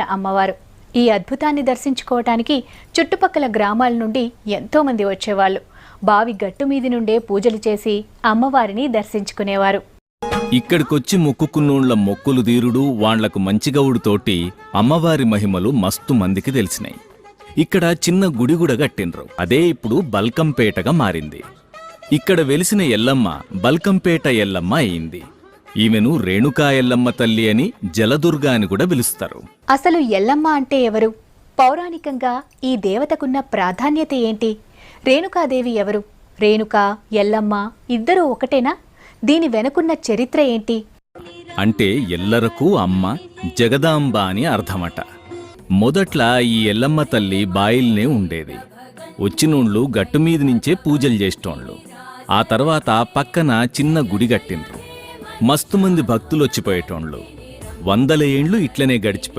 అమ్మవారు. ఈ అద్భుతాన్ని దర్శించుకోవటానికి చుట్టుపక్కల గ్రామాల నుండి ఎంతో మంది వచ్చేవాళ్ళు. బావి గట్టు మీది నుండే పూజలు చేసి అమ్మవారిని దర్శించుకునేవారు. ఇక్కడికొచ్చి మొక్కుకున్నోళ్ల మొక్కులు తీరుడు, వాళ్లకు మంచిగవుడుతోటి అమ్మవారి మహిమలు మస్తు మందికి తెలిసినాయి. ఇక్కడ చిన్న గుడి కూడా కట్టిండ్రు. అదే ఇప్పుడు బల్కంపేటగా మారింది. ఇక్కడ వెలిసిన ఎల్లమ్మ బల్కంపేట ఎల్లమ్మ అయింది. ఈమెను రేణుకా ఎల్లమ్మ తల్లి అని, జలదుర్గ అని కూడా పిలుస్తారు. అసలు ఎల్లమ్మ అంటే ఎవరు? పౌరాణికంగా ఈ దేవతకున్న ప్రాధాన్యత ఏంటి? రేణుకాదేవి ఎవరు? రేణుక, ఎల్లమ్మ ఇద్దరూ ఒకటేనా? దీని వెనుకున్న చరిత్ర ఏంటి? అంటే ఎల్లరకు అమ్మ, జగదాంబ అని అర్థమట. మొదట్లా ఈ ఎల్లమ్మ తల్లి బాయిల్నే ఉండేది. వచ్చినోళ్ళు గట్టుమీది నుంచే పూజలు చేసేటోళ్ళు. ఆ తర్వాత పక్కన చిన్న గుడి కట్టిండ్రు. మస్తు మంది భక్తులొచ్చిపోయేటోళ్ళు. 100 ఏండ్లు ఇట్లనే గడిచిపోయి